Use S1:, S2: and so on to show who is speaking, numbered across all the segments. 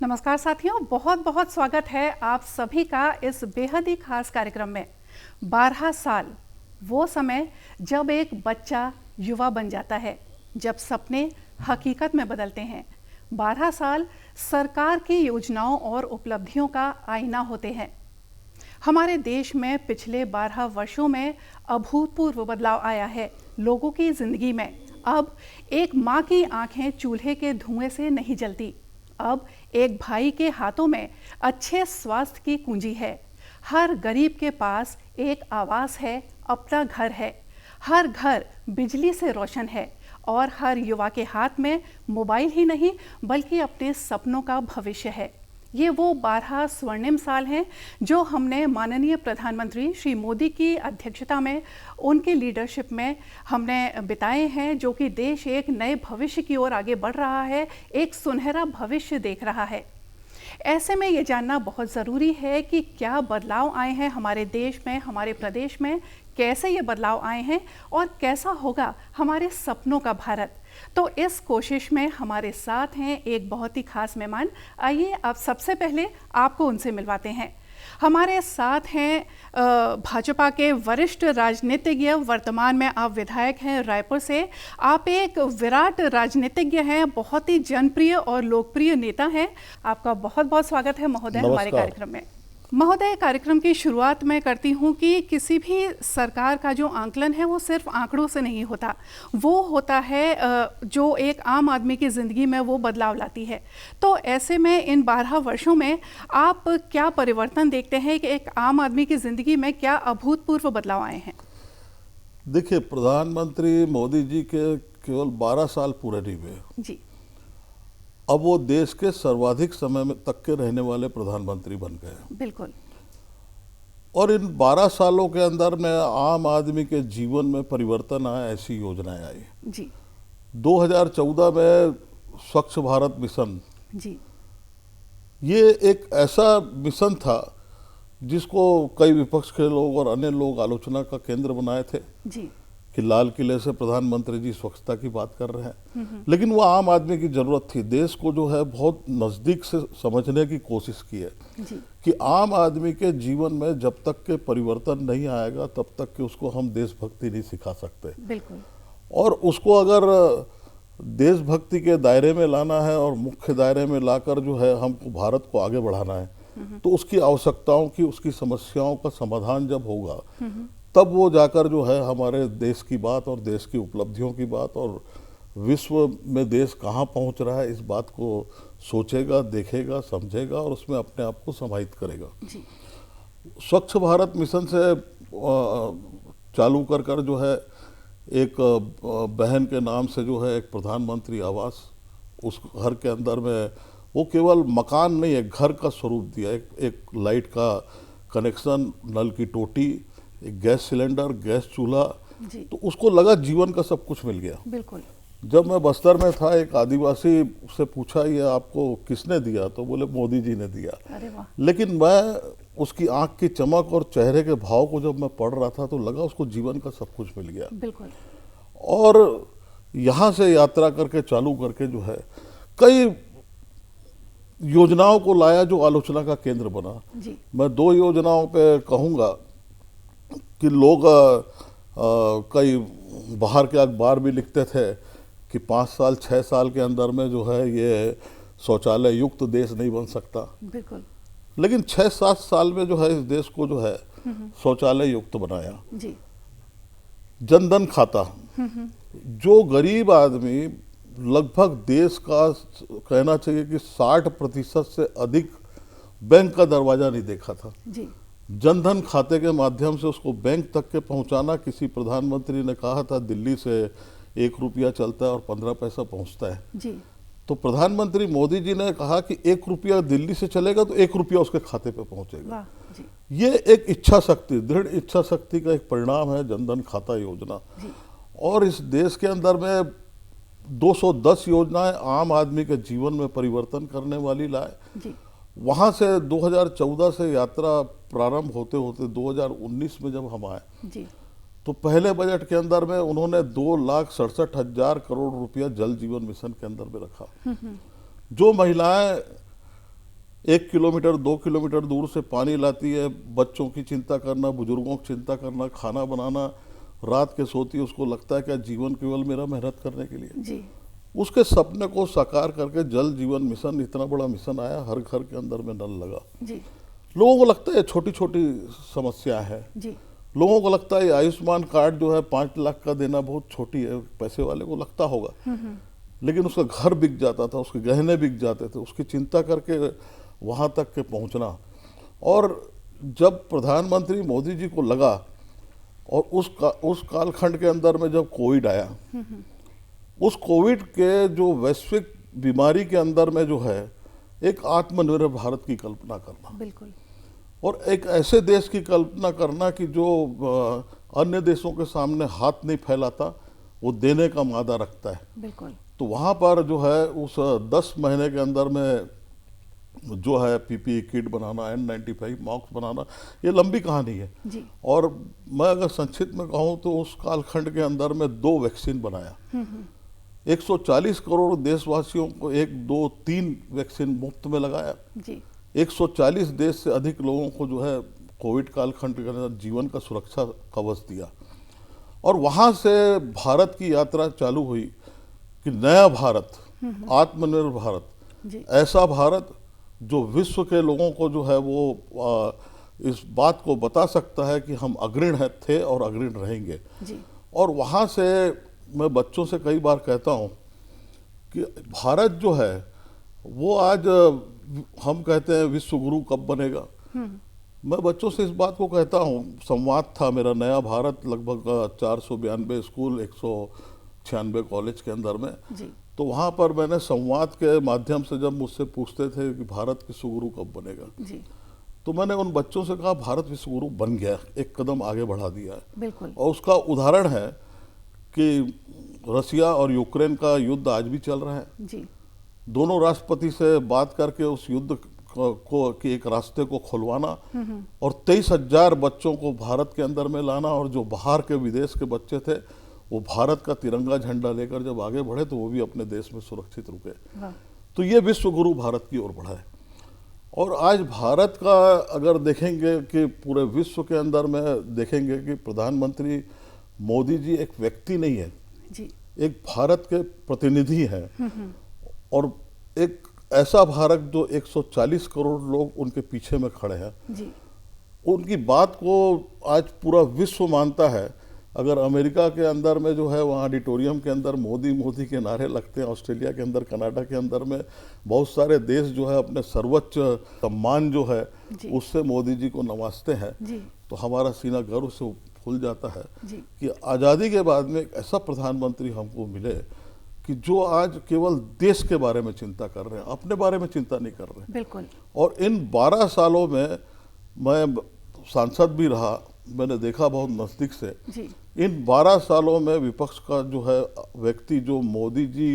S1: नमस्कार साथियों, बहुत बहुत स्वागत है आप सभी का इस बेहद ही खास कार्यक्रम में। 12 साल वो समय जब एक बच्चा युवा बन जाता है, जब सपने हकीकत में बदलते हैं। 12 साल सरकार की योजनाओं और उपलब्धियों का आईना होते हैं। हमारे देश में पिछले 12 वर्षों में अभूतपूर्व बदलाव आया है। लोगों की जिंदगी में अब एक माँ की आंखें चूल्हे के धुएं से नहीं जलती। अब एक भाई के हाथों में अच्छे स्वास्थ्य की कुंजी है। हर गरीब के पास एक आवास है, अपना घर है। हर घर बिजली से रोशन है और हर युवा के हाथ में मोबाइल ही नहीं बल्कि अपने सपनों का भविष्य है। ये वो 12 स्वर्णिम साल हैं जो हमने माननीय प्रधानमंत्री श्री मोदी की अध्यक्षता में, उनकी लीडरशिप में हमने बिताए हैं, जो कि देश एक नए भविष्य की ओर आगे बढ़ रहा है, एक सुनहरा भविष्य देख रहा है। ऐसे में ये जानना बहुत ज़रूरी है कि क्या बदलाव आए हैं हमारे देश में, हमारे प्रदेश में, कैसे ये बदलाव आए हैं और कैसा होगा हमारे सपनों का भारत। तो इस कोशिश में हमारे साथ हैं एक बहुत ही खास मेहमान। आइए अब सबसे पहले आपको उनसे मिलवाते हैं। हमारे साथ हैं भाजपा के वरिष्ठ राजनीतिज्ञ, वर्तमान में आप विधायक हैं रायपुर से। आप एक विराट राजनीतिज्ञ हैं, बहुत ही जनप्रिय और लोकप्रिय नेता हैं। आपका बहुत बहुत स्वागत है महोदय हमारे कार्यक्रम में। महोदय, कार्यक्रम की शुरुआत मैं करती हूं कि किसी भी सरकार का जो आंकलन है वो सिर्फ आंकड़ों से नहीं होता, वो होता है जो एक आम आदमी की ज़िंदगी में वो बदलाव लाती है। तो ऐसे में इन 12 वर्षों में आप क्या परिवर्तन देखते हैं कि एक आम आदमी की ज़िंदगी में क्या अभूतपूर्व बदलाव आए हैं?
S2: देखिए, प्रधानमंत्री मोदी जी के केवल 12 साल पूरे नहीं हुए
S1: जी।
S2: अब वो देश के सर्वाधिक समय में तक के रहने वाले प्रधानमंत्री बन गए।
S1: बिल्कुल।
S2: और इन 12 सालों के अंदर में आम आदमी के जीवन में परिवर्तन आया, ऐसी योजनाएं आई।
S1: जी।
S2: 2014 में स्वच्छ भारत मिशन,
S1: जी।
S2: ये एक ऐसा मिशन था जिसको कई विपक्ष के लोग और अन्य लोग आलोचना का केंद्र बनाए थे।
S1: जी।
S2: कि लाल किले से प्रधानमंत्री जी स्वच्छता की बात कर रहे हैं, लेकिन वो आम आदमी की जरूरत थी। देश को जो है बहुत नजदीक से समझने की कोशिश की है
S1: जी।
S2: कि आम आदमी के जीवन में जब तक के परिवर्तन नहीं आएगा तब तक के उसको हम देशभक्ति नहीं सिखा सकते।
S1: बिल्कुल।
S2: और उसको अगर देशभक्ति के दायरे में लाना है और मुख्य दायरे में लाकर जो है हमको भारत को आगे बढ़ाना है, तो उसकी आवश्यकताओं की, उसकी समस्याओं का समाधान जब होगा तब वो जाकर जो है हमारे देश की बात और देश की उपलब्धियों की बात और विश्व में देश कहाँ पहुँच रहा है इस बात को सोचेगा, देखेगा, समझेगा और उसमें अपने आप को समाहित करेगा।
S1: जी।
S2: स्वच्छ भारत मिशन से चालू कर कर जो है एक बहन के नाम से जो है एक प्रधानमंत्री आवास, उस घर के अंदर में वो केवल मकान नहीं, एक घर का स्वरूप दिया। एक लाइट का कनेक्शन, नल की टोटी, एक गैस सिलेंडर, गैस चूल्हा, तो उसको लगा जीवन का सब कुछ मिल गया।
S1: बिल्कुल।
S2: जब मैं बस्तर में था, एक आदिवासी से पूछा ये आपको किसने दिया, तो बोले मोदी जी ने दिया।
S1: अरे वाह।
S2: लेकिन मैं उसकी आंख की चमक और चेहरे के भाव को जब मैं पढ़ रहा था तो लगा उसको जीवन का सब कुछ मिल गया।
S1: बिल्कुल।
S2: और यहाँ से यात्रा करके चालू करके जो है कई योजनाओं को लाया जो आलोचना का केंद्र बना।
S1: जी।
S2: मैं 2 योजनाओं पे कहूँगा कि लोग कई बाहर के अखबार भी लिखते थे कि 5 साल 6 साल के अंदर में जो है ये शौचालय युक्त देश नहीं बन सकता।
S1: बिल्कुल।
S2: लेकिन 6-7 साल में जो है इस देश को जो है शौचालय युक्त बनाया।
S1: जी।
S2: जनधन खाता, जो गरीब आदमी लगभग देश का कहना चाहिए कि 60% से अधिक बैंक का दरवाजा नहीं देखा था।
S1: जी।
S2: जनधन खाते के माध्यम से उसको बैंक तक के पहुंचाना। किसी प्रधानमंत्री ने कहा था दिल्ली से 1 रुपया चलता है और 15 पैसा पहुंचता है।
S1: जी।
S2: तो प्रधानमंत्री मोदी जी ने कहा कि 1 रुपया दिल्ली से चलेगा तो 1 रुपया उसके खाते पे पहुंचेगा।
S1: वाह। जी।
S2: ये एक इच्छा शक्ति, दृढ़ इच्छा शक्ति का एक परिणाम है जनधन खाता योजना।
S1: जी।
S2: और इस देश के अंदर में 210 योजनाएं आम आदमी के जीवन में परिवर्तन करने वाली लाए।
S1: जी।
S2: वहाँ से 2014 से यात्रा प्रारंभ होते होते 2019 में जब हम आए,
S1: जी।
S2: तो पहले बजट के अंदर में उन्होंने 2,67,000 करोड़ रुपया जल जीवन मिशन के अंदर में रखा। जो महिलाएं 1 किलोमीटर 2 किलोमीटर दूर से पानी लाती है, बच्चों की चिंता करना, बुजुर्गों की चिंता करना, खाना बनाना, रात के सोती है, उसको लगता है क्या जीवन केवल मेरा मेहनत करने के लिए।
S1: जी
S2: उसके सपने को साकार करके जल जीवन मिशन, इतना बड़ा मिशन आया, हर घर के अंदर में नल लगा।
S1: जी
S2: लोगों को लगता है छोटी छोटी समस्या है,
S1: जी
S2: लोगों को लगता है आयुष्मान कार्ड जो है 5 लाख का देना बहुत छोटी है, पैसे वाले को लगता होगा, लेकिन उसका घर बिक जाता था, उसके गहने बिक जाते थे, उसकी चिंता करके वहां तक के पहुंचना। और जब प्रधानमंत्री मोदी जी को लगा, और उस कालखंड के अंदर में जब कोविड आया, उस कोविड के जो वैश्विक बीमारी के अंदर में जो है एक आत्मनिर्भर भारत की कल्पना करना,
S1: बिल्कुल
S2: और एक ऐसे देश की कल्पना करना कि जो अन्य देशों के सामने हाथ नहीं फैलाता, वो देने का मादा रखता है।
S1: बिल्कुल
S2: तो वहाँ पर जो है उस 10 महीने के अंदर में जो है पीपीई किट बनाना, N95 मास्क बनाना, ये लंबी कहानी है।
S1: जी
S2: और मैं अगर संक्षिप्त में कहूँ तो उस कालखंड के अंदर में 2 वैक्सीन बनाया, 140 करोड़ देशवासियों को 1 2 3 वैक्सीन मुफ्त में लगाया,
S1: जी
S2: 140 देश से अधिक लोगों को जो है कोविड कालखंड के अंदर जीवन का सुरक्षा कवच दिया। और वहाँ से भारत की यात्रा चालू हुई कि नया भारत, आत्मनिर्भर भारत,
S1: जी
S2: ऐसा भारत जो विश्व के लोगों को जो है वो इस बात को बता सकता है कि हम अग्रणी थे और अग्रणी रहेंगे।
S1: जी
S2: और वहाँ से मैं बच्चों से कई बार कहता हूँ कि भारत जो है वो आज हम कहते हैं विश्व गुरु कब बनेगा। मैं बच्चों से इस बात को कहता हूँ, संवाद था मेरा नया भारत, लगभग 492 स्कूल, 196 कॉलेज के अंदर में।
S1: जी
S2: तो वहाँ पर मैंने संवाद के माध्यम से जब मुझसे पूछते थे कि भारत विश्व गुरु कब बनेगा,
S1: जी
S2: तो मैंने उन बच्चों से कहा भारत विश्व गुरु बन गया, एक कदम आगे बढ़ा दिया है।
S1: बिल्कुल
S2: और उसका उदाहरण है कि रसिया और यूक्रेन का युद्ध आज भी चल रहा है।
S1: जी
S2: दोनों राष्ट्रपति से बात करके उस युद्ध को के एक रास्ते को खुलवाना, और 23,000 बच्चों को भारत के अंदर में लाना, और जो बाहर के विदेश के बच्चे थे वो भारत का तिरंगा झंडा लेकर जब आगे बढ़े तो वो भी अपने देश में सुरक्षित रुके।
S1: वाह
S2: तो ये विश्व गुरु भारत की ओर बढ़ा है। और आज भारत का अगर देखेंगे कि पूरे विश्व के अंदर में देखेंगे कि प्रधानमंत्री मोदी जी एक व्यक्ति नहीं है,
S1: जी
S2: एक भारत के प्रतिनिधि हैं, और एक ऐसा भारत जो 140 करोड़ लोग उनके पीछे में खड़े हैं।
S1: जी
S2: उनकी बात को आज पूरा विश्व मानता है। अगर अमेरिका के अंदर में जो है वहाँ ऑडिटोरियम के अंदर मोदी मोदी के नारे लगते हैं, ऑस्ट्रेलिया के अंदर, कनाडा के अंदर में बहुत सारे देश जो है अपने सर्वोच्च सम्मान जो है
S1: जी।
S2: उससे मोदी जी को नवाजते हैं,
S1: जी
S2: तो हमारा सीना गर्व से फूल जाता है
S1: जी
S2: कि आज़ादी के बाद में एक ऐसा प्रधानमंत्री हमको मिले कि जो आज केवल देश के बारे में चिंता कर रहे हैं, अपने बारे में चिंता नहीं कर रहे हैं।
S1: बिल्कुल
S2: और इन 12 सालों में मैं सांसद भी रहा, मैंने देखा बहुत नज़दीक से।
S1: जी
S2: इन 12 सालों में विपक्ष का जो है व्यक्ति जो मोदी जी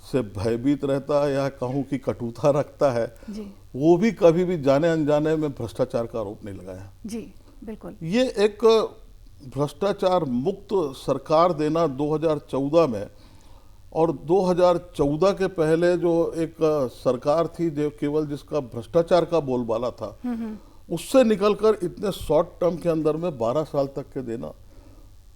S2: से भयभीत रहता है या कहूँ कि कटुता रखता है,
S1: जी
S2: वो भी कभी भी जाने अनजाने में भ्रष्टाचार का आरोप नहीं लगाया।
S1: जी बिल्कुल
S2: ये एक भ्रष्टाचार मुक्त सरकार देना 2014 में, और 2014 के पहले जो एक सरकार थी जो केवल जिसका भ्रष्टाचार का बोलबाला था, उससे निकलकर इतने शॉर्ट टर्म के अंदर में 12 साल तक के देना,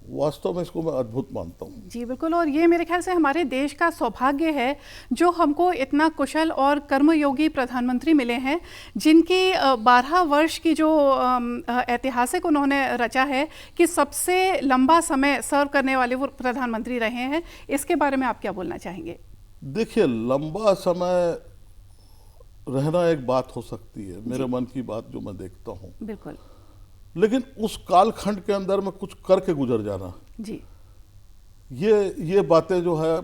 S2: वास्तव में इसको मैं अद्भुत मानता हूँ।
S1: जी बिल्कुल, और ये मेरे ख्याल से हमारे देश का सौभाग्य है जो हमको इतना कुशल और कर्मयोगी प्रधानमंत्री मिले हैं, जिनकी 12 वर्ष की जो ऐतिहासिक उन्होंने रचा है कि सबसे लंबा समय सर्व करने वाले वो प्रधानमंत्री रहे हैं। इसके बारे में आप क्या बोलना चाहेंगे?
S2: देखिए, लंबा समय रहना एक बात हो सकती है, मेरे मन की बात जो मैं देखता हूँ,
S1: बिल्कुल
S2: लेकिन उस कालखंड के अंदर में कुछ करके गुजर जाना,
S1: जी
S2: ये बातें जो है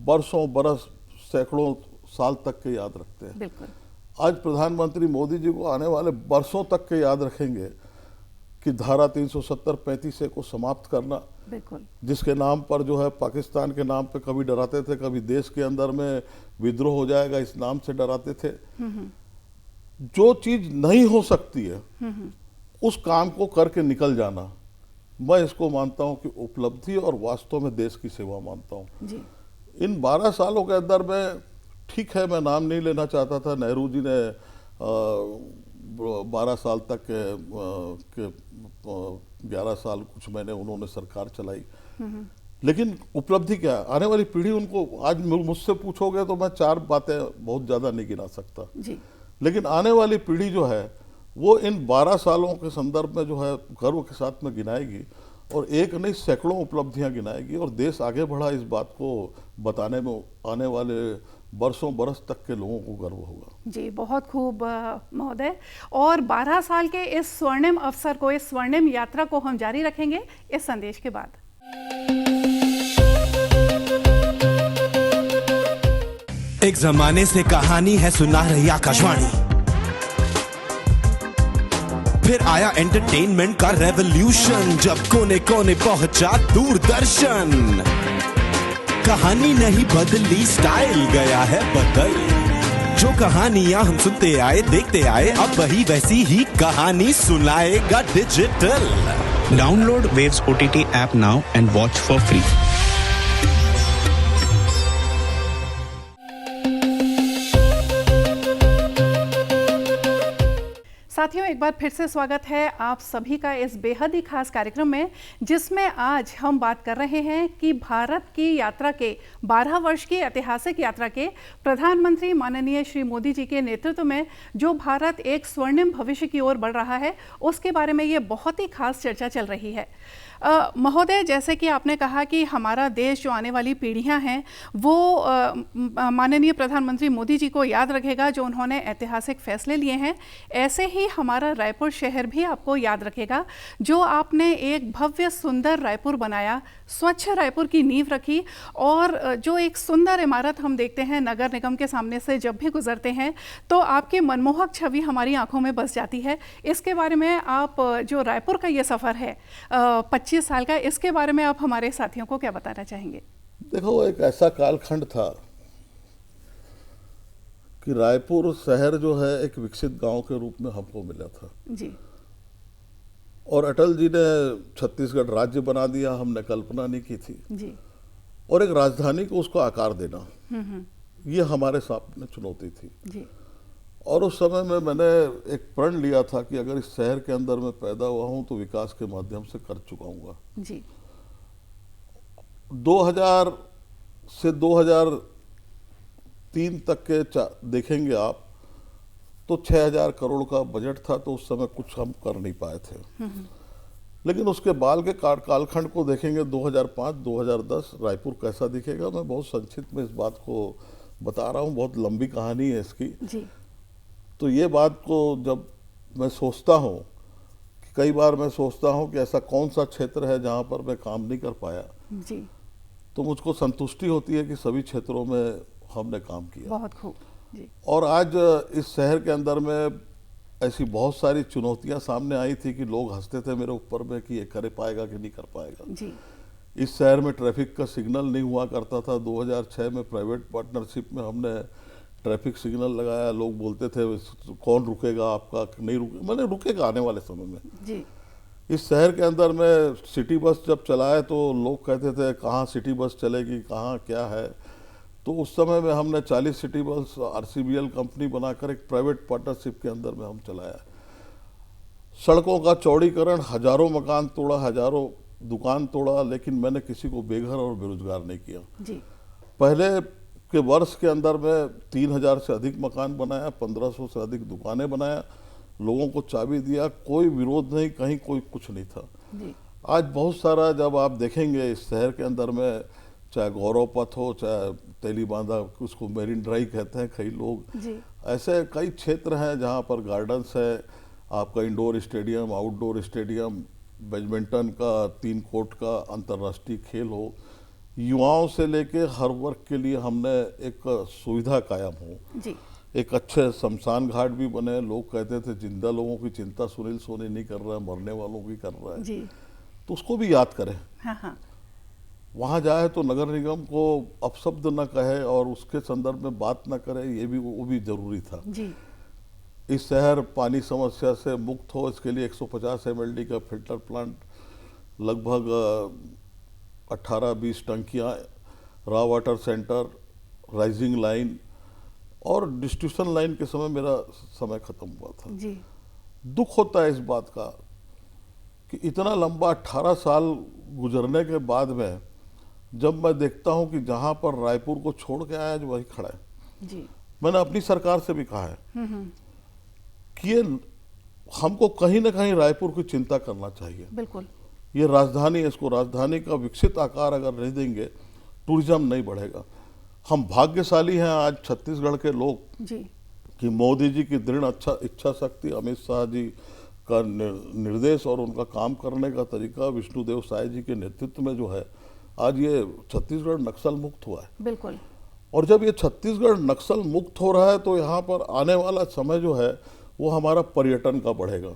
S2: बरसों बरस सैकड़ों साल तक के याद रखते हैं।
S1: बिल्कुल
S2: आज प्रधानमंत्री मोदी जी को आने वाले बरसों तक के याद रखेंगे कि धारा 370-35 को समाप्त करना,
S1: बिल्कुल
S2: जिसके नाम पर जो है पाकिस्तान के नाम पे कभी डराते थे, कभी देश के अंदर में विद्रोह हो जाएगा इस नाम से डराते थे। जो चीज नहीं हो सकती है उस काम को करके निकल जाना, मैं इसको मानता हूं कि उपलब्धि और वास्तव में देश की सेवा मानता हूं।
S1: जी
S2: इन 12 सालों के अंदर में, ठीक है मैं नाम नहीं लेना चाहता था, नेहरू जी ने 12 साल तक के 11 साल कुछ महीने उन्होंने सरकार चलाई। लेकिन उपलब्धि क्या है? आने वाली पीढ़ी उनको, आज मुझसे पूछोगे तो मैं 4 बातें बहुत ज़्यादा नहीं गिना सकता
S1: जी।
S2: लेकिन आने वाली पीढ़ी जो है वो इन 12 सालों के संदर्भ में जो है गर्व के साथ में गिनाएगी और एक नहीं सैकड़ों उपलब्धियां गिनाएगी और देश आगे बढ़ा इस बात को बताने में आने वाले बरसों बरस तक के लोगों को गर्व होगा।
S1: जी, बहुत खूब महोदय। और 12 साल के इस स्वर्णिम अवसर को, इस स्वर्णिम यात्रा को हम जारी रखेंगे इस संदेश के बाद।
S3: एक जमाने से कहानी है सुना रही आकाशवाणी, फिर आया एंटरटेनमेंट का रेवोल्यूशन, जब कोने कोने पहुंचा दूरदर्शन। कहानी नहीं बदली, स्टाइल गया है बदल। जो कहानियां हम सुनते आए देखते आए, अब वही वैसी ही कहानी सुनाएगा digital.
S4: Download Waves OTT app now and watch for free.
S1: साथियों, एक बार फिर से स्वागत है आप सभी का इस बेहद ही खास कार्यक्रम में, जिसमें आज हम बात कर रहे हैं कि भारत की यात्रा के 12 वर्ष की ऐतिहासिक यात्रा के प्रधानमंत्री माननीय श्री मोदी जी के नेतृत्व में जो भारत एक स्वर्णिम भविष्य की ओर बढ़ रहा है, उसके बारे में ये बहुत ही खास चर्चा चल रही है। महोदय, जैसे कि आपने कहा कि हमारा देश, जो आने वाली पीढ़ियां हैं, वो माननीय प्रधानमंत्री मोदी जी को याद रखेगा, जो उन्होंने ऐतिहासिक फैसले लिए हैं। ऐसे ही हमारा रायपुर शहर भी आपको याद रखेगा, जो आपने एक भव्य सुंदर रायपुर बनाया, स्वच्छ रायपुर की नींव रखी और जो एक सुंदर इमारत हम देखते हैं नगर निगम के सामने से जब भी गुजरते हैं तो आपकी मनमोहक छवि हमारी आंखों में बस जाती है। इसके बारे में आप, जो रायपुर का ये सफ़र है 25 साल का, इसके बारे में आप हमारे साथियों को क्या बताना चाहेंगे?
S2: देखो, एक ऐसा कालखंड था कि रायपुर शहर जो है एक विकसित गांव के रूप में हमको मिला था
S1: जी।
S2: और अटल जी ने छत्तीसगढ़ राज्य बना दिया, हमने कल्पना नहीं की थी
S1: जी।
S2: और एक राजधानी को उसको आकार देना, ये हमारे सामने चुनौती थी
S1: जी।
S2: और उस समय में मैंने एक प्रण लिया था कि अगर इस शहर के अंदर मैं पैदा हुआ हूं तो विकास के माध्यम से कर चुकाऊंगा।
S1: जी।
S2: 2000 से 2003 तक के देखेंगे आप तो 6000 करोड़ का बजट था, तो उस समय कुछ हम कर नहीं पाए थे। लेकिन उसके बाद के कालखंड को देखेंगे 2005-2010 रायपुर कैसा दिखेगा। मैं बहुत संक्षिप्त में इस बात को बता रहा हूँ, बहुत लंबी कहानी है इसकी
S1: जी।
S2: तो ये बात को जब मैं सोचता हूँ कि कई बार मैं सोचता हूँ कि ऐसा कौन सा क्षेत्र है जहाँ पर मैं काम नहीं कर पाया
S1: जी।
S2: तो मुझको संतुष्टि होती है कि सभी क्षेत्रों में हमने काम किया।
S1: बहुत खूब जी।
S2: और आज इस शहर के अंदर में ऐसी बहुत सारी चुनौतियां सामने आई थी कि लोग हंसते थे मेरे ऊपर में कि ये कर पाएगा कि नहीं कर पाएगा
S1: जी।
S2: इस शहर में ट्रैफिक का सिग्नल नहीं हुआ करता था। 2006 में प्राइवेट पार्टनरशिप में हमने ट्रैफिक सिग्नल लगाया। लोग बोलते थे कौन रुकेगा आपका, नहीं रुके, मैंने रुकेगा आने वाले समय में
S1: जी।
S2: इस शहर के अंदर में सिटी बस जब चलाए तो लोग कहते थे कहाँ सिटी बस चलेगी, कहाँ क्या है। तो उस समय में हमने 40 सिटी बस RCBL कंपनी बनाकर एक प्राइवेट पार्टनरशिप के अंदर में हम चलाया। सड़कों का चौड़ीकरण, हजारों मकान तोड़ा, हजारों दुकान तोड़ा, लेकिन मैंने किसी को बेघर और बेरोजगार नहीं किया।
S1: जी।
S2: पहले के वर्ष के अंदर में 3000 से अधिक मकान बनाया, 1500 से अधिक दुकानें बनाया, लोगों को चाबी दिया, कोई विरोध नहीं, कहीं कोई कुछ नहीं था।
S1: जी।
S2: आज बहुत सारा जब आप देखेंगे इस शहर के अंदर में, चाहे गौरव पथ हो, चाहे तेली बांधा, उसको मेरिन ड्राइव कहते हैं कई लोग,
S1: जी।
S2: ऐसे कई क्षेत्र हैं जहाँ पर गार्डन्स है, आपका indoor stadium, outdoor stadium, badminton का 3 कोर्ट का अंतर्राष्ट्रीय खेल हो, युवाओं से लेके हर वर्ग के लिए हमने एक सुविधा कायम हो।
S1: जी।
S2: एक अच्छे शमशान घाट भी बने। लोग कहते थे जिंदा लोगों की चिंता सुनील सोनी नहीं कर रहा है, मरने वालों की कर रहा है।
S1: जी।
S2: तो उसको भी याद करें।
S1: हाँ हाँ।
S2: वहाँ जाए तो नगर निगम को अपशब्द न कहे और उसके संदर्भ में बात न करे, ये भी वो भी जरूरी था।
S1: जी।
S2: इस शहर पानी समस्या से मुक्त हो, इसके लिए 150 MLD का फिल्टर प्लांट, लगभग 18-20 टंकियाँ, raw water centre, rising line और डिस्ट्रीब्यूशन लाइन के समय मेरा समय खत्म हुआ था।
S1: जी।
S2: दुख होता है इस बात का कि इतना लंबा 18 साल गुजरने के बाद में जब मैं देखता हूं कि जहां पर रायपुर को छोड़ के आया, आज वही खड़ा है।
S1: जी।
S2: मैंने अपनी सरकार से भी कहा है कि ये हमको कहीं ना कहीं रायपुर की चिंता करना चाहिए।
S1: बिल्कुल।
S2: ये राजधानी है, इसको राजधानी का विकसित आकार अगर नहीं देंगे, टूरिज्म नहीं बढ़ेगा। हम भाग्यशाली हैं आज छत्तीसगढ़ के लोग
S1: जी।
S2: कि मोदी जी की दृढ़ इच्छा शक्ति, अमित शाह जी का निर्देश और उनका काम करने का तरीका, विष्णुदेव साय जी के नेतृत्व में जो है आज ये छत्तीसगढ़ नक्सल मुक्त हुआ है।
S1: बिल्कुल।
S2: और जब ये छत्तीसगढ़ नक्सल मुक्त हो रहा है तो यहाँ पर आने वाला समय जो है वो हमारा पर्यटन का बढ़ेगा।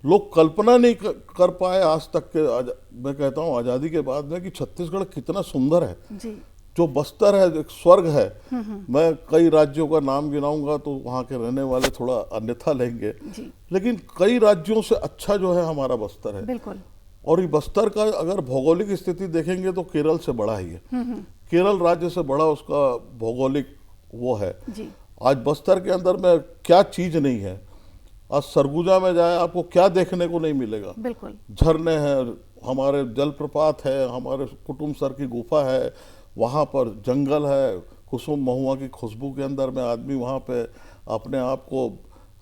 S2: लोग कल्पना नहीं कर पाए आज तक के, मैं कहता हूँ आज़ादी के बाद में, कि छत्तीसगढ़ कितना सुंदर है।
S1: जी।
S2: जो बस्तर है एक स्वर्ग है। मैं कई राज्यों का नाम गिनाऊंगा तो वहाँ के रहने वाले थोड़ा अन्यथा लेंगे,
S1: जी।
S2: लेकिन कई राज्यों से अच्छा जो है हमारा बस्तर है।
S1: बिल्कुल।
S2: और ये बस्तर का अगर भौगोलिक स्थिति देखेंगे तो केरल से बड़ा ही है। केरल राज्य से बड़ा उसका भौगोलिक वो है।
S1: जी।
S2: आज बस्तर के अंदर में क्या चीज नहीं है। आज सरगुजा में जाए आपको क्या देखने को नहीं मिलेगा।
S1: बिल्कुल।
S2: झरने हैं, हमारे जलप्रपात है, हमारे कुटुम सर की गुफा है, वहाँ पर जंगल है, कुसुम महुआ की खुशबू के अंदर में आदमी वहाँ पे अपने आप को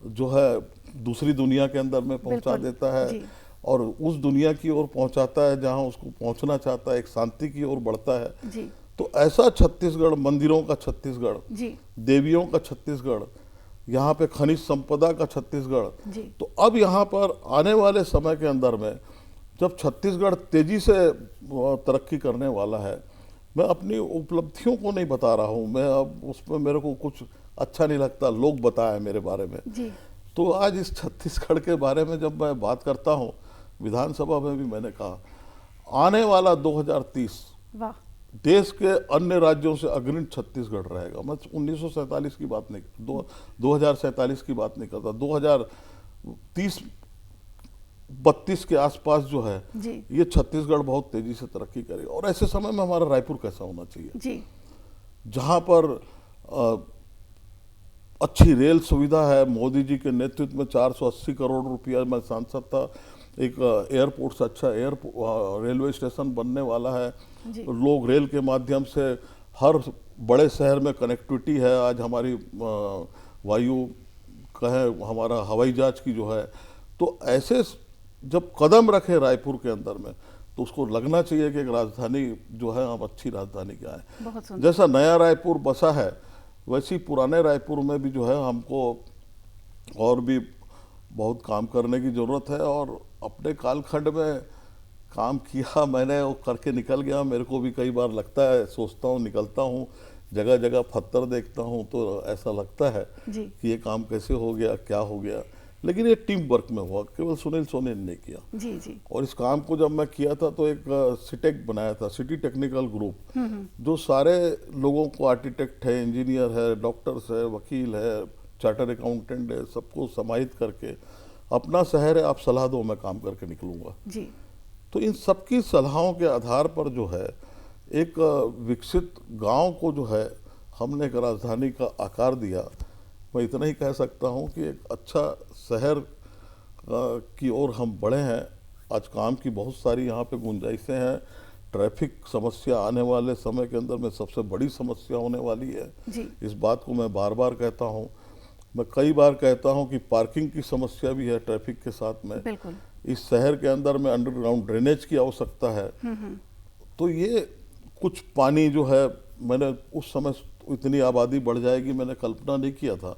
S2: जो है दूसरी दुनिया के अंदर में पहुँचा
S1: बिल्कुल।
S2: देता है
S1: जी।
S2: और उस दुनिया की ओर पहुँचाता है जहाँ उसको पहुँचना चाहता है, एक शांति की ओर बढ़ता है।
S1: जी।
S2: तो ऐसा छत्तीसगढ़, मंदिरों का छत्तीसगढ़,
S1: जी।
S2: देवियों का छत्तीसगढ़, यहाँ पे खनिज संपदा का छत्तीसगढ़।
S1: जी।
S2: तो अब यहाँ पर आने वाले समय के अंदर में जब छत्तीसगढ़ तेजी से तरक्की करने वाला है, मैं अपनी उपलब्धियों को नहीं बता रहा हूँ, मैं अब उसमें मेरे को कुछ अच्छा नहीं लगता, लोग बताएं मेरे बारे में।
S1: जी।
S2: तो आज इस छत्तीसगढ़ के बारे में जब मैं बात करता हूँ, विधानसभा में भी मैंने कहा, आने वाला 2030
S1: वाह।
S2: देश के अन्य राज्यों से अग्रणी छत्तीसगढ़ रहेगा। मैं 1947 की बात नहीं, 2047 की बात नहीं करता, 2030 32 के आसपास जो है
S1: जी।
S2: ये छत्तीसगढ़ बहुत तेजी से तरक्की करेगा। और ऐसे समय में हमारा रायपुर कैसा होना चाहिए,
S1: जी।
S2: जहां पर अच्छी रेल सुविधा है। मोदी जी के नेतृत्व में 480 करोड़ रुपया, मैं सांसद था, एक एयरपोर्ट से अच्छा रेलवे स्टेशन बनने वाला है। लोग रेल के माध्यम से हर बड़े शहर में कनेक्टिविटी है। आज हमारी वायु कहें, हमारा हवाई जहाज की जो है, तो ऐसे जब कदम रखे रायपुर के अंदर में तो उसको लगना चाहिए कि एक राजधानी जो है हम अच्छी राजधानी क्या है।
S1: बहुत सुंदर।
S2: जैसा नया रायपुर बसा है वैसी पुराने रायपुर में भी जो है हमको और भी बहुत काम करने की ज़रूरत है। और अपने कालखंड में काम किया मैंने, वो करके निकल गया। मेरे को भी कई बार लगता है, सोचता हूँ, निकलता हूँ, जगह जगह पत्थर देखता हूँ तो ऐसा लगता है
S1: जी।
S2: कि ये काम कैसे हो गया, क्या हो गया। लेकिन ये टीम वर्क में हुआ, केवल सुनील सोनी ने नहीं किया।
S1: जी। जी।
S2: और इस काम को जब मैं किया था तो एक सिटेक बनाया था, सिटी टेक्निकल ग्रुप, जो सारे लोगों को, आर्किटेक्ट है, इंजीनियर है, डॉक्टर्स है, वकील है, चार्टर अकाउंटेंट है, सबको समाहित करके अपना शहर है, आप सलाह दो, मैं काम करके निकलूंगा।
S1: जी।
S2: तो इन सबकी सलाहों के आधार पर जो है एक विकसित गांव को जो है हमने एक राजधानी का आकार दिया। मैं इतना ही कह सकता हूं कि एक अच्छा शहर की ओर हम बढ़े हैं। आज काम की बहुत सारी यहाँ पे गुंजाइशें हैं। ट्रैफिक समस्या आने वाले समय के अंदर में सबसे बड़ी समस्या होने वाली है।
S1: जी।
S2: इस बात को मैं बार बार कहता हूँ। मैं कई बार कहता हूँ कि पार्किंग की समस्या भी है ट्रैफिक के साथ में।
S1: बिल्कुल।
S2: इस शहर के अंदर में अंडरग्राउंड ड्रेनेज की आवश्यकता है। तो ये कुछ पानी जो है, मैंने उस समय इतनी आबादी बढ़ जाएगी मैंने कल्पना नहीं किया था,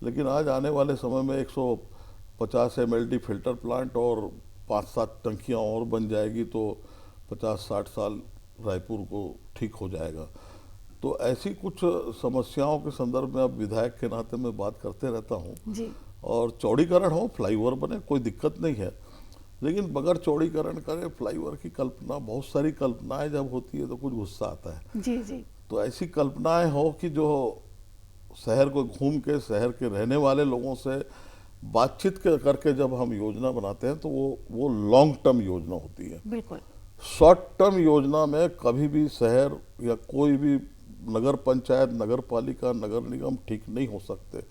S2: लेकिन आज आने वाले समय में 150 mld फिल्टर प्लांट और 5-7 टंकियाँ और बन जाएगी तो 50-60 साल रायपुर को ठीक हो जाएगा। तो ऐसी कुछ समस्याओं के संदर्भ में अब विधायक के नाते मैं बात करते रहता हूँ।
S1: जी।
S2: और चौड़ीकरण हो, फ्लाईओवर बने, कोई दिक्कत नहीं है, लेकिन बगैर चौड़ीकरण करे फ्लाईओवर की कल्पना, बहुत सारी कल्पनाएं जब होती है तो कुछ गुस्सा आता है।
S1: जी। जी।
S2: तो ऐसी कल्पनाएं हो कि जो शहर को घूम के शहर के रहने वाले लोगों से बातचीत करके जब हम योजना बनाते हैं तो वो लॉन्ग टर्म योजना होती है।
S1: बिल्कुल।
S2: शॉर्ट टर्म योजना में कभी भी शहर या कोई भी नगर पंचायत, नगर पालिका, नगर निगम ठीक नहीं हो सकते।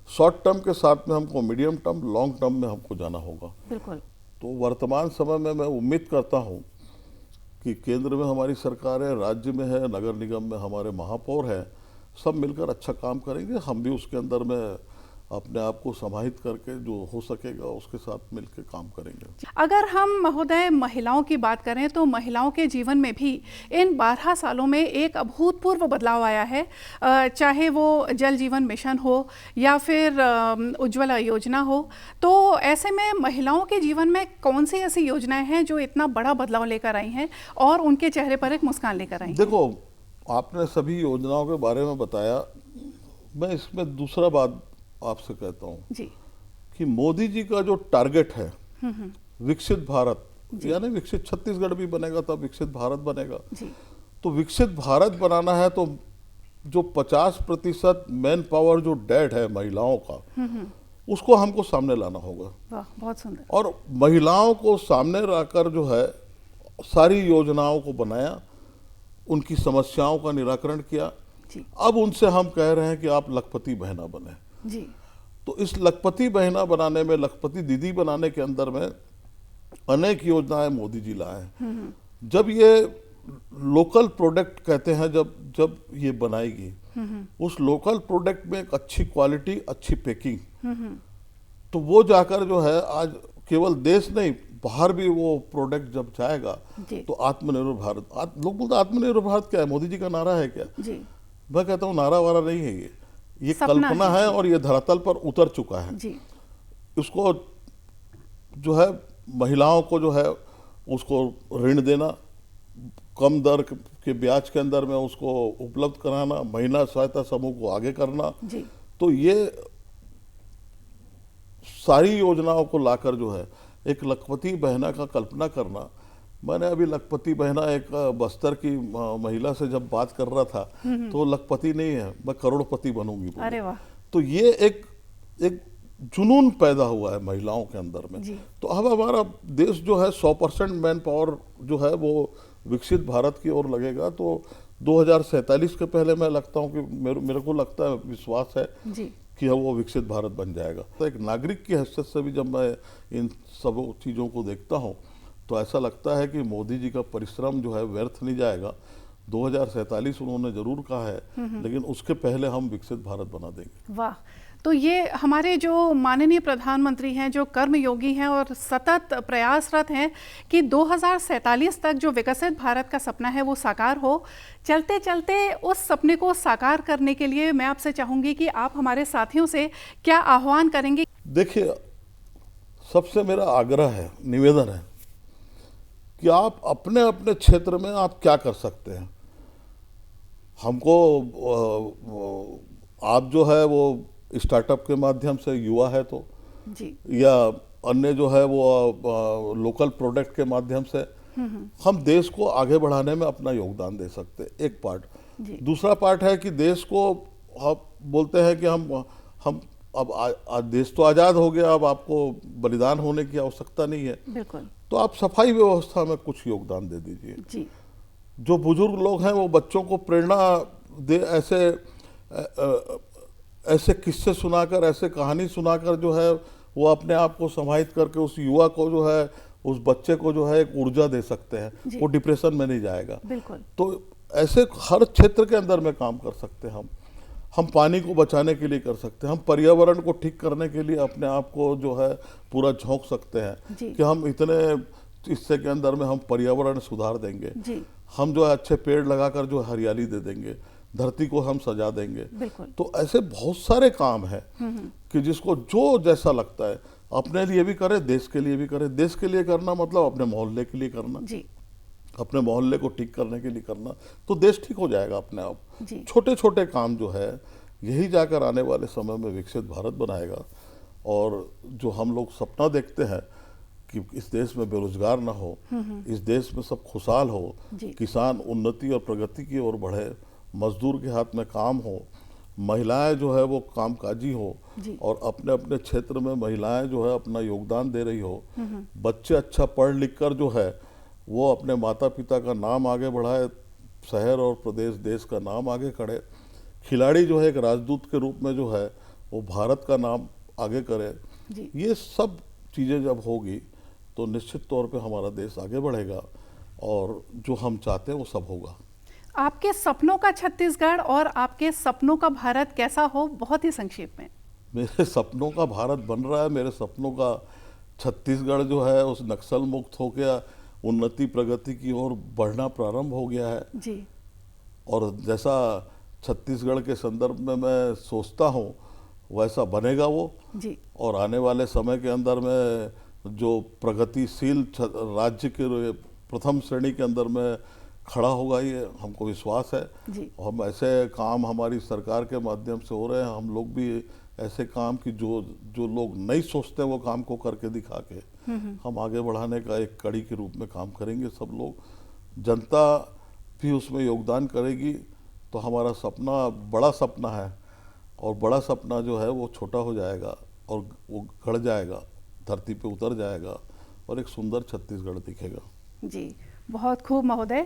S2: शॉर्ट टर्म के साथ में हमको मीडियम टर्म, लॉन्ग टर्म में हमको जाना होगा।
S1: बिल्कुल।
S2: तो वर्तमान समय में मैं उम्मीद करता हूँ कि केंद्र में हमारी सरकार है, राज्य में है, नगर निगम में हमारे महापौर हैं, सब मिलकर अच्छा काम करेंगे। हम भी उसके अंदर में अपने आप को समाहित करके जो हो सकेगा उसके साथ मिलकर काम करेंगे।
S1: अगर हम महोदय महिलाओं की बात करें तो महिलाओं के जीवन में भी इन 12 सालों में एक अभूतपूर्व बदलाव आया है, चाहे वो जल जीवन मिशन हो या फिर उज्ज्वला योजना हो। तो ऐसे में महिलाओं के जीवन में कौन सी ऐसी योजनाएं हैं जो इतना बड़ा बदलाव लेकर आई हैं और उनके चेहरे पर एक मुस्कान लेकर आई हैं?
S2: देखो, आपने सभी योजनाओं के बारे में बताया, मैं इसमें दूसरा बात आपसे कहता हूँ
S1: जी
S2: कि मोदी जी का जो टारगेट है विकसित भारत, यानी विकसित छत्तीसगढ़ भी बनेगा तब विकसित भारत बनेगा।
S1: जी
S2: तो विकसित भारत बनाना है तो जो 50% मैन पावर जो डेड है महिलाओं का, उसको हमको सामने लाना होगा।
S1: वाह, बहुत सुंदर।
S2: और महिलाओं को सामने लाकर जो है सारी योजनाओं को बनाया, उनकी समस्याओं का निराकरण किया।
S1: जी
S2: अब उनसे हम कह रहे हैं कि आप लखपति बहना बने।
S1: जी
S2: तो इस लखपति बहना बनाने में, लखपति दीदी बनाने के अंदर में अनेक योजनाएं मोदी जी लाए हैं। जब ये लोकल प्रोडक्ट कहते हैं, जब ये बनाएगी, उस लोकल प्रोडक्ट में एक अच्छी क्वालिटी, अच्छी पैकिंग, तो वो जाकर जो है आज केवल देश नहीं, बाहर भी वो प्रोडक्ट जब जाएगा तो आत्मनिर्भर भारत। लोग बोलते आत्मनिर्भर भारत क्या है, मोदी जी का नारा है क्या?
S1: जी
S2: मैं कहता हूँ नारा वारा नहीं है, ये
S1: सपना
S2: कल्पना है और ये धरातल पर उतर चुका है।
S1: जी
S2: उसको जो है महिलाओं को जो है उसको ऋण देना, कम दर के ब्याज के अंदर में उसको उपलब्ध कराना, महिला सहायता समूह को आगे करना।
S1: जी
S2: तो ये सारी योजनाओं को लाकर जो है एक लखपति बहना का कल्पना करना। मैंने अभी लखपति बहना एक बस्तर की महिला से जब बात कर रहा था, तो लखपति नहीं है, मैं करोड़पति बनूंगी बोली।
S1: अरे वाह।
S2: तो ये एक जुनून पैदा हुआ है महिलाओं के अंदर में। तो अब हमारा देश जो है 100% मैन पावर जो है वो विकसित भारत की ओर लगेगा। तो 2047 के पहले मैं लगता हूँ कि मेरे को लगता है, विश्वास है
S1: जी
S2: कि वो विकसित भारत बन जाएगा। तो एक नागरिक की हैसियत से भी जब मैं इन सब चीज़ों को देखता हूँ तो ऐसा लगता है कि मोदी जी का परिश्रम जो है व्यर्थ नहीं जाएगा। 2047 उन्होंने जरूर कहा है, लेकिन उसके पहले हम विकसित भारत बना देंगे।
S1: वाह। तो ये हमारे जो माननीय प्रधानमंत्री हैं, जो कर्मयोगी हैं और सतत प्रयासरत हैं कि 2047 तक जो विकसित भारत का सपना है वो साकार हो। चलते चलते उस सपने को साकार करने के लिए मैं आपसे चाहूँगी कि आप हमारे साथियों से क्या आह्वान करेंगे?
S2: देखिए, सबसे मेरा आग्रह है, निवेदन है कि आप अपने अपने क्षेत्र में आप क्या कर सकते हैं। हमको आप जो है वो स्टार्टअप के माध्यम से, युवा है तो
S1: जी,
S2: या अन्य जो है वो लोकल प्रोडक्ट के माध्यम से हम देश को आगे बढ़ाने में अपना योगदान दे सकते हैं, एक पार्ट। दूसरा पार्ट है कि देश को हम बोलते हैं कि हम अब देश तो आज़ाद हो गया, अब आपको बलिदान होने की आवश्यकता नहीं है।
S1: बिल्कुल।
S2: तो आप सफाई व्यवस्था में कुछ योगदान दे दीजिए।
S1: जी
S2: जो बुजुर्ग लोग हैं वो बच्चों को प्रेरणा दे, ऐसे किस्से सुनाकर, ऐसे कहानी सुनाकर जो है वो अपने आप को समाहित करके उस युवा को जो है, उस बच्चे को जो है एक ऊर्जा दे सकते हैं, वो डिप्रेशन में नहीं जाएगा।
S1: बिल्कुल।
S2: तो ऐसे हर क्षेत्र के अंदर में काम कर सकते हैं हम पानी को बचाने के लिए कर सकते हैं, हम पर्यावरण को ठीक करने के लिए अपने आप को जो है पूरा झोंक सकते हैं कि हम इतने हिस्से के अंदर में हम पर्यावरण सुधार देंगे। हम जो है अच्छे पेड़ लगाकर जो हरियाली दे देंगे, धरती को हम सजा देंगे। तो ऐसे बहुत सारे काम हैं कि जिसको जो जैसा लगता है अपने लिए भी करे, देश के लिए भी करे। देश के लिए करना मतलब अपने मोहल्ले के लिए करना, अपने मोहल्ले को ठीक करने के लिए करना, तो देश ठीक हो जाएगा अपने आप। छोटे छोटे काम जो है यही जाकर आने वाले समय में विकसित भारत बनाएगा। और जो हम लोग सपना देखते हैं कि इस देश में बेरोजगार ना हो, इस देश में सब खुशहाल हो, किसान उन्नति और प्रगति की ओर बढ़े, मजदूर के हाथ में काम हो, महिलाएं जो है वो कामकाजी हो और अपने अपने क्षेत्र में महिलाएं जो है अपना योगदान दे रही हो, बच्चे अच्छा पढ़ लिख कर जो है वो अपने माता पिता का नाम आगे बढ़ाए, शहर और प्रदेश देश का नाम आगे करे, खिलाड़ी जो है एक राजदूत के रूप में जो है वो भारत का नाम आगे करे।
S1: जी।
S2: ये सब चीज़ें जब होगी तो निश्चित तौर पे हमारा देश आगे बढ़ेगा और जो हम चाहते हैं वो सब होगा।
S1: आपके सपनों का छत्तीसगढ़ और आपके सपनों का भारत कैसा हो, बहुत ही संक्षेप में।
S2: मेरे सपनों का भारत बन रहा है। मेरे सपनों का छत्तीसगढ़ जो है उस नक्सल मुक्त होकर उन्नति प्रगति की ओर बढ़ना प्रारंभ हो गया है।
S1: जी।
S2: और जैसा छत्तीसगढ़ के संदर्भ में मैं सोचता हूँ वैसा बनेगा वो।
S1: जी।
S2: और आने वाले समय के अंदर में जो प्रगतिशील राज्य के प्रथम श्रेणी के अंदर में खड़ा होगा, ये हमको विश्वास है।
S1: जी।
S2: और हम ऐसे काम हमारी सरकार के माध्यम से हो रहे हैं, हम लोग भी ऐसे काम की जो लोग नहीं सोचते वो काम को करके दिखा के हम आगे बढ़ाने का एक कड़ी के रूप में काम करेंगे। सब लोग, जनता भी उसमें योगदान करेगी तो हमारा सपना बड़ा सपना है और बड़ा सपना जो है वो छोटा हो जाएगा और वो गढ़ जाएगा, धरती पे उतर जाएगा और एक सुंदर छत्तीसगढ़ दिखेगा।
S1: जी, बहुत खूब महोदय।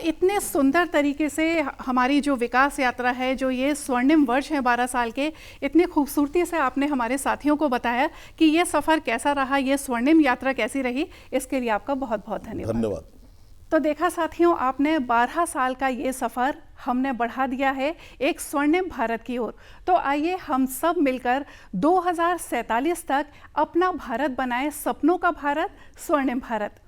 S1: इतने सुंदर तरीके से हमारी जो विकास यात्रा है, जो ये स्वर्णिम वर्ष है 12 साल के, इतनी खूबसूरती से आपने हमारे साथियों को बताया कि ये सफ़र कैसा रहा, ये स्वर्णिम यात्रा कैसी रही। इसके लिए आपका बहुत बहुत धन्यवाद।
S2: धन्यवाद।
S1: तो देखा साथियों, आपने 12 साल का ये सफ़र हमने बढ़ा दिया है एक स्वर्णिम भारत की ओर। तो आइए हम सब मिलकर 2047 तक अपना भारत बनाएं, सपनों का भारत, स्वर्णिम भारत।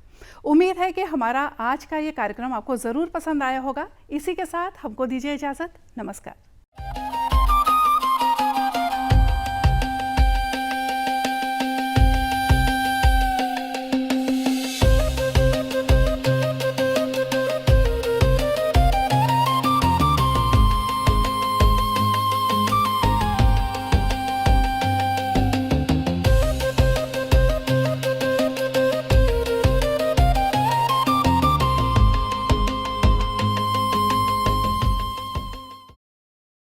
S1: उम्मीद है कि हमारा आज का ये कार्यक्रम आपको ज़रूर पसंद आया होगा। इसी के साथ हमको दीजिए इजाज़त। नमस्कार।